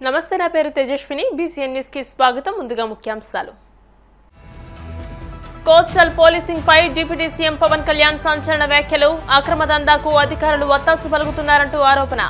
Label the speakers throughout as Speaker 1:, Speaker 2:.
Speaker 1: నమస్తే, నా పేరు తేజస్విని. బీసీఎన్ న్యూస్ కి స్వాగతం. ముందుగా ముఖ్యాంశాలు. కోస్టల్ పోలీసింగ్ పై డిప్యూటీ సీఎం పవన్ కళ్యాణ్ సంచలన వ్యాఖ్యలు. అక్రమ దందాకు అధికారులు ఒత్తాసు పలుకుతున్నారంటూ ఆరోపణ.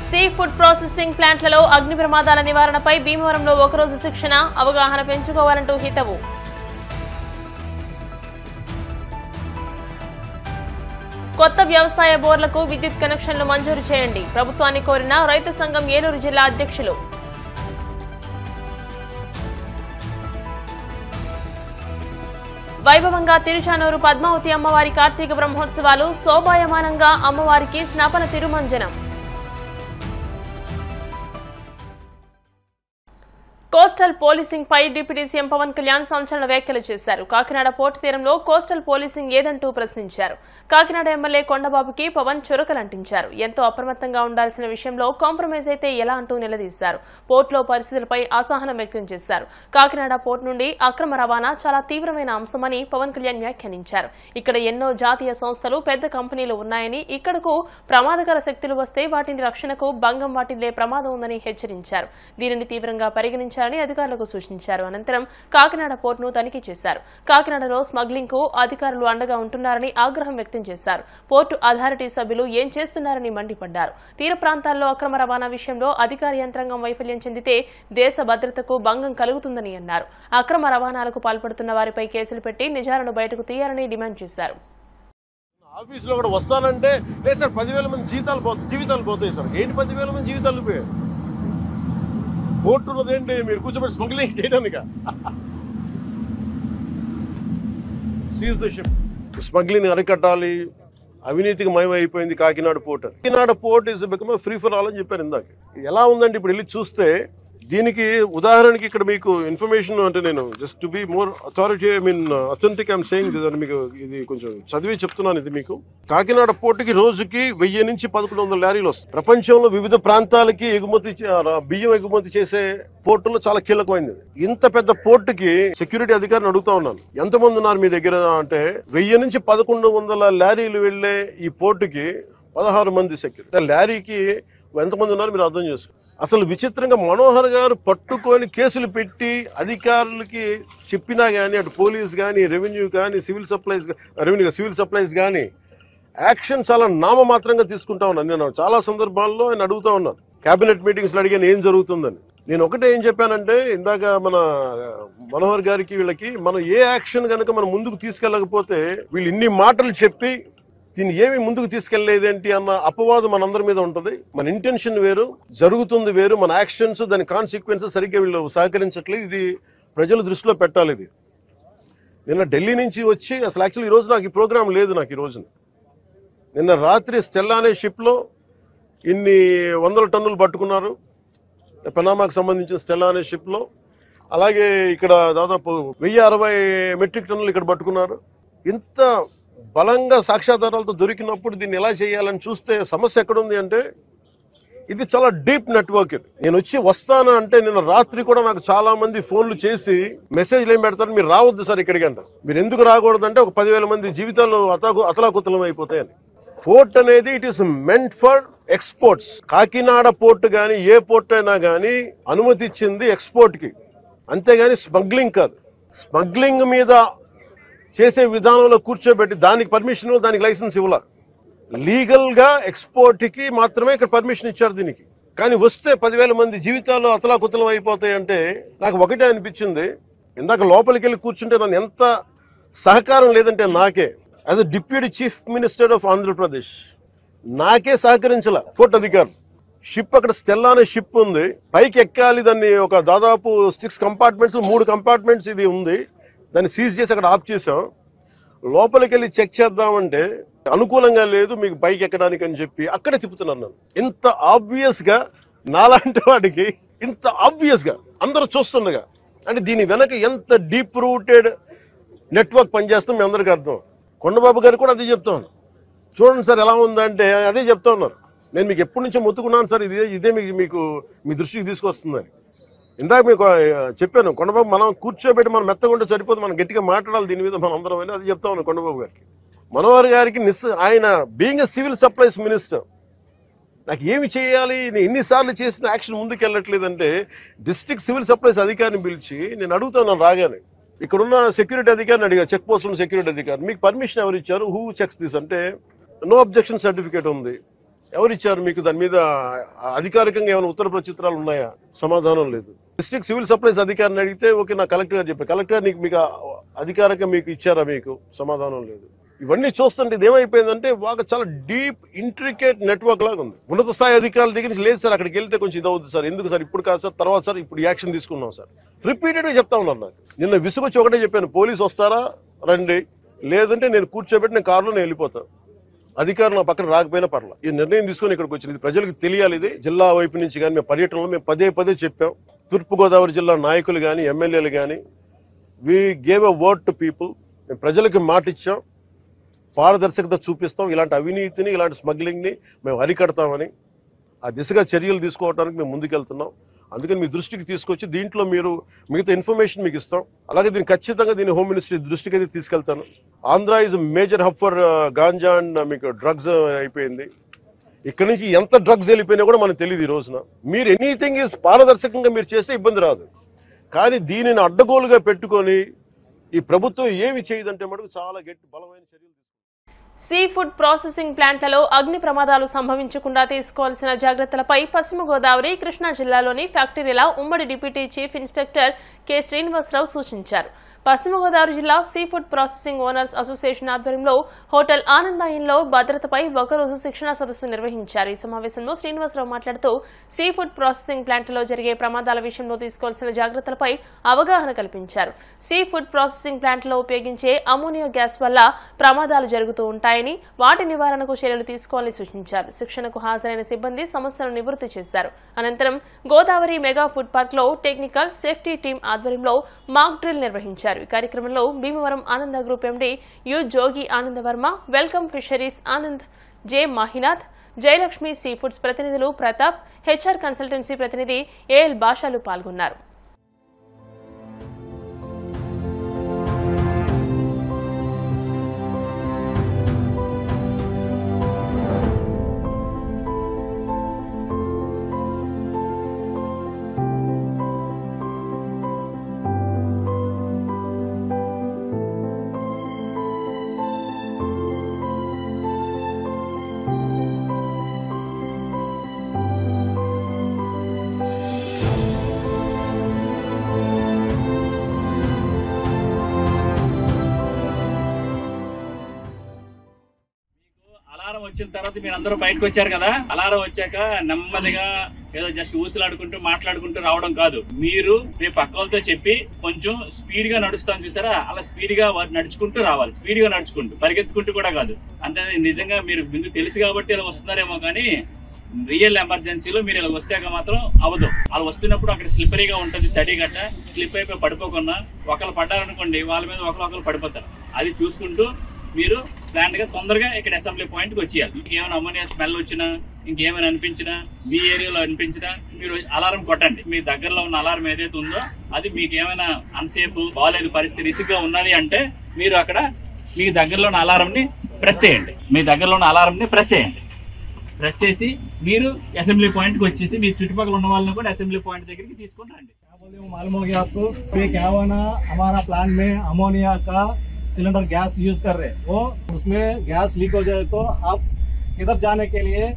Speaker 1: సీ ఫుడ్ ప్రాసెసింగ్ ప్లాంట్లలో అగ్ని ప్రమాదాల నివారణపై భీమవరంలో ఒకరోజు శిక్షణ, అవగాహన పెంచుకోవాలంటూ హితవు. కొత్త వ్యవసాయ బోర్లకు విద్యుత్ కనెక్షన్లు మంజూరు చేయండి. ప్రభుత్వాన్ని కోరిన రైతు సంఘం ఏలూరు జిల్లా అధ్యక్షులు. వైభవంగా తిరుచానూరు పద్మావతి అమ్మవారి కార్తీక బ్రహ్మోత్సవాలు. శోభాయమానంగా అమ్మవారికి స్నాపన తిరుమంజనం. కోస్టల్ పోలీసింగ్ పై డిప్యూటీ సీఎం పవన్ కళ్యాణ్ సంచలన వ్యాఖ్యలు చేశారు. కాకినాడ పోర్టు తీరంలో కోస్టల్ పోలీసింగ్ ఏదంటూ ప్రశ్నించారు. కాకినాడ ఎమ్మెల్యే కొండబాబుకి పవన్ చురకలంటించారు. ఎంతో అప్రమత్తంగా ఉండాల్సిన విషయంలో కాంప్రమైజ్ అయితే ఎలా అంటూ నిలదీశారు. పోర్టులో పరిస్థితులపై అసహనం వ్యక్తం చేశారు. కాకినాడ పోర్టు నుండి అక్రమ రవాణా చాలా తీవ్రమైన అంశమని పవన్ కళ్యాణ్ వ్యాఖ్యానించారు. ఇక్కడ ఎన్నో జాతీయ సంస్థలు, పెద్ద కంపెనీలు ఉన్నాయని, ఇక్కడకు ప్రమాదకర శక్తులు వస్తే వాటిని రక్షణకు భంగం వాటిల్లే ప్రమాదం ఉందని హెచ్చరించారు. దీనిని తీవ్రంగా పరిగణించారు అధికారులకు సూచించారు. అనంతరం కాకినాడ పోర్టును తనిఖీ చేశారు. కాకినాడలో స్మగ్లింగ్ కు అధికారులు అండగా ఉంటున్నారని ఆగ్రహం వ్యక్తం చేశారు. పోర్టు అథారిటీ సభ్యులు ఏం చేస్తున్నారని మండిపడ్డారు. తీర ప్రాంతాల్లో అక్రమ రవాణా విషయంలో అధికార యంత్రాంగం వైఫల్యం చెందితే దేశ భద్రతకు భంగం కలుగుతుందని అన్నారు. అక్రమ రవాణాలకు పాల్పడుతున్న వారిపై కేసులు పెట్టి నిజాలను బయటకు తీయాలని డిమాండ్ చేశారు.
Speaker 2: ఆఫీసులో కూడా వస్తానంటే లేదు సార్, 10,000 మంది జీవితాలు పోతాయి సార్. ఏంటి 10,000 మంది జీవితాలు పోయాయి? పోర్టు ఉన్నదేంటి మీరు కూర్చోబెట్టి స్మగ్లింగ్ చేయడానికి? Seize the ship. స్మగ్లింగ్ అరికట్టాలి. అవినీతికి మయమైపోయింది Kakinada port. Kakinada port is become free for all అని చెప్పారు ఇందాక. ఎలా ఉందంటే ఇప్పుడు వెళ్ళి చూస్తే, దీనికి ఉదాహరణకి ఇక్కడ మీకు ఇన్ఫర్మేషన్ అంటే నేను just to be more authority authentic I'm saying మీకు ఇది కొంచెం చదివి చెప్తున్నాను. ఇది మీకు కాకినాడ పోర్టుకి రోజుకి 1000 నుంచి 1100 లారీలు వస్తాయి. ప్రపంచంలో వివిధ ప్రాంతాలకి బియ్యం ఎగుమతి చేసే పోర్టులో చాలా కీలకమైనది. ఇంత పెద్ద పోర్టుకి సెక్యూరిటీ అధికారిని అడుగుతా ఉన్నాను, ఎంతమంది ఉన్నారు మీ దగ్గర అంటే 1000 నుంచి 1100 లారీలు వెళ్లే ఈ పోర్టుకి 16 మంది సెక్యూరిటీ. లారీకి ఎంతమంది ఉన్నారు మీరు అర్థం చేసుకోండి. అసలు విచిత్రంగా మనోహర్ గారు పట్టుకొని కేసులు పెట్టి అధికారులకి చెప్పినా కానీ, అటు పోలీస్ కానీ, రెవెన్యూ కానీ, సివిల్ సప్లైస్ కానీ యాక్షన్ చాలా నామమాత్రంగా తీసుకుంటా ఉన్నాను. నేను చాలా సందర్భాల్లో ఆయన అడుగుతా ఉన్నాను, కేబినెట్ మీటింగ్స్లో అడిగాను ఏం జరుగుతుందని. నేను ఒకటే ఏం చెప్పానంటే, ఇందాక మన మనోహర్ గారికి వీళ్ళకి మనం ఏ యాక్షన్ కనుక మనం ముందుకు తీసుకెళ్ళకపోతే వీళ్ళు ఇన్ని మాటలు చెప్పి దీన్ని ఏమి ముందుకు తీసుకెళ్లేదేంటి అన్న అపవాదం మనందరి మీద ఉంటుంది. మన ఇంటెన్షన్ వేరు, జరుగుతుంది వేరు. మన యాక్షన్స్, దాని కాన్సిక్వెన్సెస్ సరిగ్గా వీళ్ళు సహకరించట్లేదు. ఇది ప్రజల దృష్టిలో పెట్టాలి. ఇది నిన్న ఢిల్లీ నుంచి వచ్చి అసలు యాక్చువల్లీ ఈరోజు నాకు ఈ ప్రోగ్రాం లేదు. నాకు ఈ రోజున నిన్న రాత్రి స్టెల్లా అనే షిప్లో ఇన్ని 100 టన్నులు పట్టుకున్నారు. పనామాకు సంబంధించిన స్టెల్లా అనే షిప్లో. అలాగే ఇక్కడ దాదాపు 1060 మెట్రిక్ టన్నులు ఇక్కడ పట్టుకున్నారు. ఇంత బలంగా సాక్ష్యాధారాలతో దొరికినప్పుడు దీన్ని ఎలా చేయాలని చూస్తే సమస్య ఎక్కడుంది అంటే, ఇది చాలా డీప్ నెట్వర్క్. ఇది నేను వస్తాను అంటే నిన్న రాత్రి కూడా నాకు చాలా మంది ఫోన్లు చేసి మెసేజ్లు ఏం పెడతారు, మీరు రావద్దు సార్ ఇక్కడికి అంటారు. మీరు ఎందుకు రాకూడదంటే ఒక 10,000 మంది జీవితాలు అతలాకుతలం అయిపోతాయని. పోర్ట్ అనేది it is meant for exports. Kakinada port కానీ ఏ పోర్ట్ అయినా కానీ అనుమతి ఇచ్చింది ఎక్స్పోర్ట్కి, అంతేగాని స్మగ్లింగ్ కాదు. స్మగ్లింగ్ మీద చేసే విధానంలో కూర్చోబెట్టి దానికి పర్మిషన్, దానికి లైసెన్స్ ఇవ్వాల. లీగల్గా ఎక్స్పోర్ట్కి మాత్రమే ఇక్కడ పర్మిషన్ ఇచ్చారు దీనికి. కానీ వస్తే 10,000 మంది జీవితాలు అతలాకుతలం అయిపోతాయి అంటే నాకు ఒకటే అనిపించింది. ఇందాక లోపలికి వెళ్ళి కూర్చుంటే నన్ను ఎంత సహకారం లేదంటే నాకే, as a deputy chief minister of Andhra Pradesh నాకే సహకరించాల పోర్ట్ అధికారులు. షిప్ అక్కడ స్టెల్లా అనే షిప్ ఉంది, పైకి ఎక్కాలి. దాన్ని ఒక దాదాపు 6 కంపార్ట్మెంట్స్, 3 కంపార్ట్మెంట్స్ ఇది ఉంది. దాన్ని సీజ్ చేసి అక్కడ ఆఫ్ చేసాం. లోపలికి వెళ్ళి చెక్ చేద్దామంటే అనుకూలంగా లేదు మీకు పైకి ఎక్కడానికి అని చెప్పి అక్కడే తిప్పుతున్నాను నన్ను. ఇంత ఆబ్వియస్ గా నాలాంటి వాడికి, ఇంత ఆబ్వియస్ గా అందరూ చూస్తుండగా, అంటే దీని వెనక ఎంత డీప్ రూటెడ్ నెట్వర్క్ పనిచేస్తాం మీ అందరికీ అర్థం. కొండబాబు గారు కూడా అదే చెప్తా ఉన్నారు. చూడండి సార్ ఎలా ఉందంటే అదే చెప్తా ఉన్నారు. నేను మీకు ఎప్పటి నుంచో మొత్తుకున్నాను సార్, ఇదే మీకు మీ దృష్టికి తీసుకొస్తుందని. ఇందాక మీకు చెప్పాను, కొండబాబు మనం కూర్చోబెట్టి మనం మెత్తగా ఉంటే సరిపోదు, మనం గట్టిగా మాట్లాడాలి దీని మీద మనం అందరం అని అది చెప్తా ఉన్నాను కొండబాబు గారికి. మనోహర్ గారికి ఆయన being a civil supplies minister నాకు ఏమి చేయాలి, నేను ఎన్నిసార్లు చేసిన యాక్షన్ ముందుకు వెళ్ళట్లేదంటే డిస్ట్రిక్ట్ సివిల్ సప్లైస్ అధికారిని పిలిచి నేను అడుగుతాను రాగానే, ఇక్కడున్న సెక్యూరిటీ అధికారిని అడిగా, చెక్ పోస్టులో సెక్యూరిటీ అధికారి, మీకు పర్మిషన్ ఎవరు ఇచ్చారు, హూ చెక్స్ దిస్ అంటే నో అబ్జెక్షన్ సర్టిఫికేట్ ఉంది, ఎవరు ఇచ్చారు మీకు, దాని మీద అధికారికంగా ఏమైనా ఉత్తర ప్రత్యుత్తరాలు ఉన్నాయా, సమాధానం లేదు. డిస్ట్రిక్ట్ సివిల్ సప్లైస్ అధికారిని అడిగితే ఓకే నా కలెక్టర్ గారు చెప్పారు, కలెక్టర్ మీకు అధికారికంగా మీకు ఇచ్చారా, మీకు సమాధానం లేదు. ఇవన్నీ చూస్తుంటే ఇది ఏమైపోయిందంటే వాళ్ళకి చాలా డీప్ ఇంట్రికేట్ నెట్వర్క్ లాగా ఉంది. ఉన్నత స్థాయి అధికారుల దగ్గర నుంచి లేదు సార్, అక్కడికి వెళ్తే కొంచెం ఇది అవుతుంది సార్, ఎందుకు సార్ ఇప్పుడు కాదు సార్, తర్వాత సార్ ఇప్పుడు యాక్షన్ తీసుకున్నాం సార్, రిపీటెడ్గా చెప్తా ఉన్నారు. నాకు నిన్న విసుగొచ్చి ఒకటే చెప్పాను, పోలీసు వస్తారా రండి, లేదంటే నేను కూర్చోబెట్టి నేను కారులో నేను వెళ్ళిపోతాను, అధికారులు నా పక్కన రాకపోయినా పర్లా. ఈ నిర్ణయం తీసుకొని ఇక్కడికి వచ్చింది, ఇది ప్రజలకు తెలియాలి. ఇది జిల్లా వైపు నుంచి కానీ మేము పర్యటనలో మేము పదే చెప్పాం, తూర్పుగోదావరి జిల్లా నాయకులు కానీ ఎమ్మెల్యేలు కానీ we gave a word to people, మేము ప్రజలకు మాట ఇచ్చాం, పారదర్శకత చూపిస్తాం, ఇలాంటి అవినీతిని ఇలాంటి స్మగ్లింగ్ని మేము అరికడతామని ఆ దిశగా చర్యలు తీసుకోవడానికి మేము ముందుకెళ్తున్నాం. అందుకని మీ దృష్టికి తీసుకొచ్చి దీంట్లో మీరు మిగతా ఇన్ఫర్మేషన్ మీకు ఇస్తాం. అలాగే దీన్ని ఖచ్చితంగా దీన్ని హోమ్ మినిస్ట్రీ దృష్టికి అయితే తీసుకెళ్తాను. Andhra is major hub for ganja and మీకు డ్రగ్స్ అయిపోయింది. ఇక్కడ నుంచి ఎంత డ్రగ్స్ వెళ్ళిపోయినా కూడా మనకు తెలియదు ఈ రోజున. మీరు ఎనీథింగ్ ఈజ్ పారదర్శకంగా మీరు చేస్తే ఇబ్బంది రాదు, కానీ దీనిని అడ్డగోలుగా పెట్టుకొని ఈ ప్రభుత్వం ఏమి చేయదంటే మటుకు చాలా గట్టి బలమైన చర్యలు.
Speaker 1: సీ ఫుడ్ ప్రాసెసింగ్ ప్లాంట్లలో అగ్ని ప్రమాదాలు సంభవించకుండా తీసుకోవాల్సిన జాగ్రత్తలపై పశ్చిమ గోదావరి, కృష్ణా జిల్లాలోని ఫ్యాక్టరీల ఉమ్మడి deputy chief inspector K Srinivasarao సూచించారు. పశ్చిమ గోదావరి జిల్లా sea food processing owners association ఆధ్వర్యంలో హోటల్ ఆనందాయంలో భద్రతపై ఒకరోజు శిక్షణా సదస్సు నిర్వహించారు. ఈ సమావేశంలో శ్రీనివాసరావు మాట్లాడుతూ సీ ఫుడ్ ప్రాసెసింగ్ ప్లాంట్లో జరిగే ప్రమాదాల విషయంలో తీసుకోవాల్సిన జాగ్రత్తలపై అవగాహన కల్పించారు. సీ ఫుడ్ ప్రాసెసింగ్ ప్లాంట్లో ఉపయోగించే అమోనియా గ్యాస్ వల్ల ప్రమాదాలు జరుగుతూ ఉంటాయని, వాటి నివారణకు చర్యలు తీసుకోవాలని సూచించారు. శిక్షణకు హాజరైన సిబ్బంది సమస్యలను నివృత్తి చేశారు. అనంతరం గోదావరి మెగా ఫుడ్ పార్క్ లో టెక్నికల్ సేఫ్టీ టీం ఆధ్వర్యంలో మాక్ డ్రిల్ నిర్వహించారు. ఈ కార్యక్రమంలో Bhimavaram Ananda group MD U Jogi Anandavarma, welcome fisheries Anand, J Mahinath, Jayalakshmi sea foods ప్రతినిధులు ప్రతాప్, హెచ్ఆర్ కన్సల్టెన్సీ ప్రతినిధి ఏఎల్ భాషలు పాల్గొన్నారు.
Speaker 3: వచ్చిన తర్వాత మీరు అందరూ బయటకు వచ్చారు కదా, అలారం వచ్చాక నెమ్మదిగా ఏదో జస్ట్ ఊసులాడుకుంటూ మాట్లాడుకుంటూ రావడం కాదు. మీరు మీ పక్క వాళ్ళతో చెప్పి కొంచెం స్పీడ్ గా నడుస్తాను చూసారా, అలా స్పీడ్ గా నడుచుకుంటూ రావాలి. స్పీడ్ గా నడుచుకుంటూ, పరిగెత్తుకుంటూ కూడా కాదు. అంటే నిజంగా మీరు ముందు తెలుసు కాబట్టి ఇలా వస్తున్నారేమో, కానీ రియల్ ఎమర్జెన్సీలో మీరు ఇలా వస్తే మాత్రం అవ్వదు. అలా వస్తున్నప్పుడు అక్కడ స్లిప్పరీగా ఉంటుంది, తడి గట్ట స్లిప్ అయిపోయి పడిపోకుండా ఒకళ్ళు పడ్డారనుకోండి, వాళ్ళ మీద ఒకళ్ళు పడిపోతారు. అది చూసుకుంటూ మీరు ప్లాంట్ గా తొందరగా ఇక్కడ అసెంబ్లీ పాయింట్ కి వచ్చేయాలి. ఇంకేమైనా అమోనియా స్మెల్ వచ్చినా, ఇంకేమైనా అనిపించినా, మీ ఏరియాలో అనిపించినా మీరు అలారం కొట్టండి. మీ దగ్గరలో ఉన్న అలారం ఏదైతే ఉందో అది మీకు ఏమైనా అన్సేఫ్, బాగాలేదు పరిస్థితి, రిస్క్ గా ఉన్నది అంటే మీరు అక్కడ మీ దగ్గరలో ఉన్న అలారం ని ప్రెస్ చేయండి. మీ దగ్గరలో ఉన్న అలారం ని ప్రెస్ చేయండి. ప్రెస్ చేసి మీరు అసెంబ్లీ పాయింట్ కి వచ్చేసి మీ చుట్టుపక్కల ఉన్న వాళ్ళని కూడా అసెంబ్లీ పాయింట్ దగ్గరికి తీసుకొని రండి.
Speaker 4: मालूम हो गया आपको, क्या हुआ ना, हमारा प्लांट में अमोनिया का सिलेंडर गैस यूज कर रहे, वो उसमें गैस लीक हो जाए तो आप किधर जाने के लिए,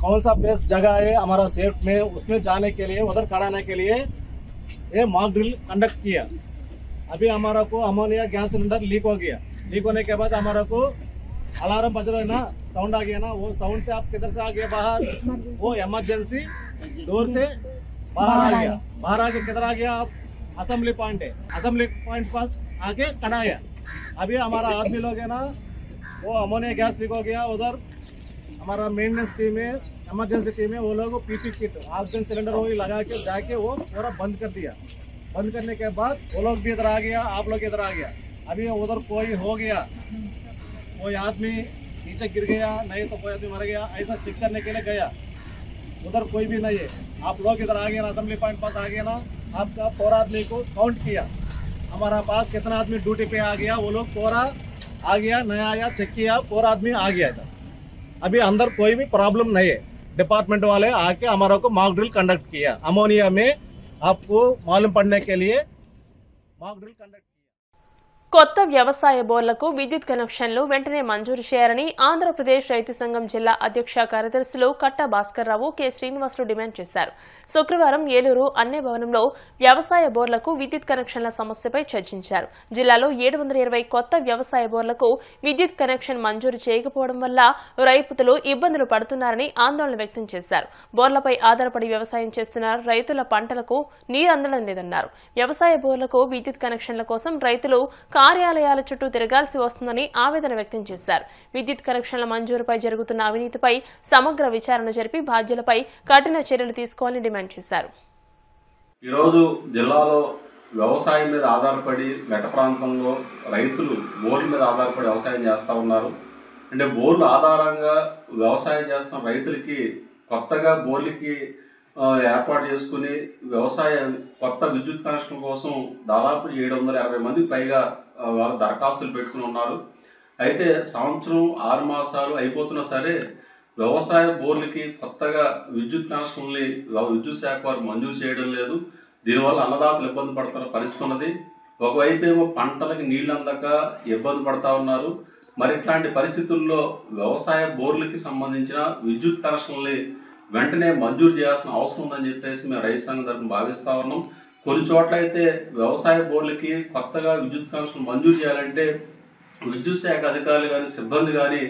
Speaker 4: कौन सा प्लेस जगह है हमारा सेफ में, उसमें जाने के लिए, उधर खड़ाने के लिए ये मॉक ड्रिल कंडक्ट किया। अभी हमारा को अमोनिया गैस सिलेंडर लीक हो गया। लीक होने के बाद हमारा को अलार्म बज रहा है ना, साउंड आ गया ना, वो साउंड से आप किधर से आ गए बाहर, वो इमरजेंसी डोर से बाहर आ गया। बाहर आके किधर आ गया आप, असेंबली पॉइंट है, असेंबली पॉइंट पास आके कढ़ाया। अभी हमारा आदमी लोग है ना, वो अमोनिया गैस लीक हो गया, उधर हमारा मेंटेनेंस टीम है, इमरजेंसी टीम है, वो लोग पीपी किट ऑक्सीजन सिलेंडर वही लगा के जाके वो पूरा बंद कर दिया। बंद करने के बाद वो लोग भी इधर आ गया, आप लोग इधर आ गया। अभी उधर कोई हो गया, कोई आदमी नीचे गिर गया, नहीं तो कोई आदमी मर गया, ऐसा चेक करने के लिए गया, उधर कोई भी नहीं है। आप लोग इधर आ गए ना, असेंबली पॉइंट पास आ गए ना, आपका पूरा आदमी को काउंट किया, हमारा पास कितना आदमी ड्यूटी पे आ गया, वो लोग पूरा आ गया, नया आया, चेक किया, 4 आदमी आ गया था। अभी अंदर कोई भी प्रॉब्लम नहीं है। डिपार्टमेंट वाले आके हमारा को मॉक ड्रिल कंडक्ट किया। अमोनिया में आपको मालूम पड़ने के लिए मॉक ड्रिल कंडक्ट।
Speaker 1: కొత్త వ్యవసాయ బోర్లకు విద్యుత్ కనెక్షన్లు వెంటనే మంజూరు చేయాలని ఆంధ్రప్రదేశ్ రైతు సంఘం జిల్లా అధ్యక్ష కార్యదర్శులు కట్ట భాస్కర్రావు కె శ్రీనివాసులు డిమాండ్ చేశారు. శుక్రవారం ఏలూరు అన్నే భవనంలో వ్యవసాయ బోర్లకు విద్యుత్ కనెక్షన్ల సమస్యపై చర్చించారు. జిల్లాలో 720 కొత్త వ్యవసాయ బోర్లకు విద్యుత్ కనెక్షన్ మంజూరు చేయకపోవడం వల్ల రైతులు ఇబ్బందులు పడుతున్నారని ఆందోళన వ్యక్తం చేశారు. బోర్లపై ఆధారపడి వ్యవసాయం చేస్తున్న రైతుల పంటలకు నీరు అందడం లేదన్నారు. వ్యవసాయ బోర్లకు విద్యుత్ కనెక్షన్ల కోసం రైతులు కార్యాలయాల చుట్టూ తిరగాల్సి వస్తుందని ఆవేదన వ్యక్తం చేశారు. విద్యుత్ కనెక్షన్ల మంజూరుపై జరుగుతున్న అవినీతిపై సమగ్ర విచారణ జరిపి బాధ్యులపై కఠిన చర్యలు తీసుకోవాలని డిమాండ్ చేశారు.
Speaker 5: ఈరోజు జిల్లాలో వ్యవసాయం మీద ఆధారపడి మెట్ట ప్రాంతంలో రైతులు బోర్ల మీద ఆధారపడి వ్యవసాయం చేస్తూ ఉన్నారు. అంటే బోర్లు ఆధారంగా వ్యవసాయం చేస్తున్న రైతులకి కొత్తగా బోర్లకి ఏర్పాటు చేసుకుని వ్యవసాయం కొత్త విద్యుత్ కనెక్షన్ కోసం దాదాపు 720 మందికి పైగా వాళ్ళ దరఖాస్తులు పెట్టుకుని ఉన్నారు. అయితే సంవత్సరం 6 మాసాలు అయిపోతున్నా సరే వ్యవసాయ బోర్లకి కొత్తగా విద్యుత్ కనెక్షన్లని విద్యుత్ శాఖ వారు మంజూరు చేయడం లేదు. దీనివల్ల అన్నదాతలు ఇబ్బంది పడుతున్న పరిస్థితి ఉన్నది. ఒకవైపు ఏమో పంటలకి నీళ్ళు అందక ఇబ్బంది పడతా ఉన్నారు. మరి ఇట్లాంటి పరిస్థితుల్లో వ్యవసాయ బోర్లకి సంబంధించిన విద్యుత్ కనెక్షన్లని వెంటనే మంజూరు చేయాల్సిన అవసరం ఉందని చెప్పేసి మేము రైతు సంఘం తరఫున భావిస్తూ ఉన్నాం. కొన్ని చోట్ల అయితే వ్యవసాయ బోర్లకి కొత్తగా విద్యుత్ కనెక్షన్ మంజూరు చేయాలంటే విద్యుత్ శాఖ అధికారులు కానీ సిబ్బంది కానీ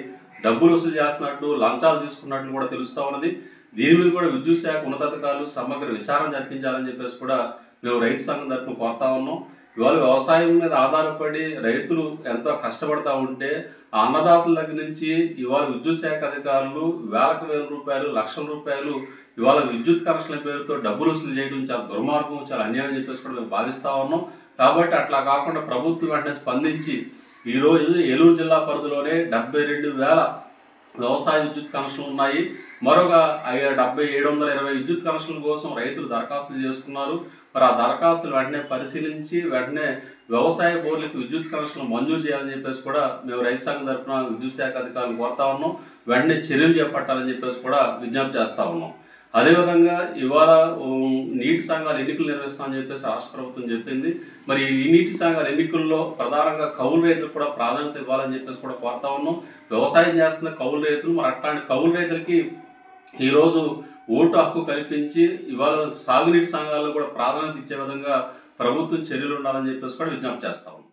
Speaker 5: డబ్బులు వసూలు చేస్తున్నట్టు లంచాలు తీసుకున్నట్లు కూడా తెలుస్తూ ఉన్నది. దీని మీద కూడా విద్యుత్ శాఖ ఉన్నతాధికారులు సమగ్ర విచారణ జరిపించాలని చెప్పేసి కూడా మేము రైతు సంఘం తరఫున కోరుతా ఉన్నాం. ఇవాళ వ్యవసాయం మీద ఆధారపడి రైతులు ఎంతో కష్టపడతా ఉంటే ఆ అన్నదాతల దగ్గర నుంచి ఇవాళ విద్యుత్ శాఖ అధికారులు వేలకు వేల రూపాయలు, లక్షల రూపాయలు ఇవాళ విద్యుత్ కనెక్షన్ల పేరుతో డబ్బులు వసూలు చేయడం చాలా దుర్మార్గం, చాలా అన్యాయం చెప్పేసి కూడా మేము భావిస్తూ ఉన్నాం. కాబట్టి అట్లా కాకుండా ప్రభుత్వం వెంటనే స్పందించి ఈరోజు ఏలూరు జిల్లా పరిధిలోనే 72,000 వ్యవసాయ విద్యుత్ కనెక్షన్లు ఉన్నాయి. మరొక 720 విద్యుత్ కనెక్షన్ల కోసం రైతులు దరఖాస్తులు చేసుకున్నారు. మరి ఆ దరఖాస్తులు వెంటనే పరిశీలించి వెంటనే వ్యవసాయ బోర్లకు విద్యుత్ కనెక్షన్లు మంజూరు చేయాలని చెప్పేసి కూడా మేము రైతు సంఘం తరఫున విద్యుత్ శాఖ అధికారులు కోరుతా ఉన్నాం. వెంటనే చర్యలు చేపట్టాలని చెప్పేసి కూడా విజ్ఞప్తి చేస్తూ ఉన్నాం. అదేవిధంగా ఇవాళ నీటి సంఘాల ఎన్నికలు నిర్వహిస్తామని చెప్పేసి రాష్ట్ర ప్రభుత్వం చెప్పింది. మరి ఈ నీటి సంఘాల ఎన్నికల్లో ప్రధానంగా కౌలు రైతులకు కూడా ప్రాధాన్యత ఇవ్వాలని చెప్పేసి కూడా కోరుతా ఉన్నాం. వ్యవసాయం చేస్తున్న కౌలు రైతులు మరి అట్లాంటి కౌలు రైతులకి ఈరోజు ఓటు హక్కు కల్పించి ఇవాళ సాగునీటి సంఘాల్లో కూడా ప్రాధాన్యత ఇచ్చే విధంగా ప్రభుత్వం చర్యలు ఉండాలని చెప్పేసి కూడా విజ్ఞప్తి చేస్తా ఉన్నాం.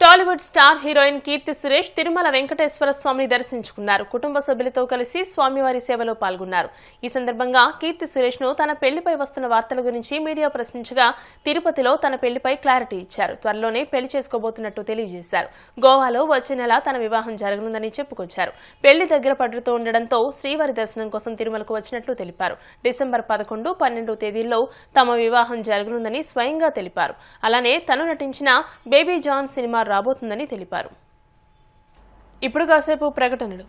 Speaker 1: టాలీవుడ్ స్టార్ హీరోయిన్ కీర్తి సురేష్ తిరుమల వెంకటేశ్వర స్వామిని దర్శించుకున్నారు. కుటుంబ సభ్యులతో కలిసి స్వామివారి సేవలో పాల్గొన్నారు. ఈ సందర్భంగా కీర్తి సురేష్ ను తన పెళ్లిపై వస్తున్న వార్తల గురించి మీడియా ప్రశ్నించగా తిరుపతిలో తన పెళ్లిపై క్లారిటీ ఇచ్చారు. త్వరలోనే పెళ్లి చేసుకోబోతున్నట్టు తెలియజేశారు. గోవాలో వచ్చే నెల తన వివాహం జరగనుందని చెప్పుకొచ్చారు. పెళ్లి దగ్గర పడుతూ ఉండడంతో శ్రీవారి దర్శనం కోసం తిరుమలకు వచ్చినట్లు తెలిపారు. డిసెంబర్ 11, 12 తేదీల్లో తమ వివాహం జరగనుందని స్వయంగా తెలిపారు. అలానే తను నటించిన బేబీ జాన్ సినిమా రాబోతుందని తెలిపారు. ఇప్పుడు కాసేపు ప్రకటనలు.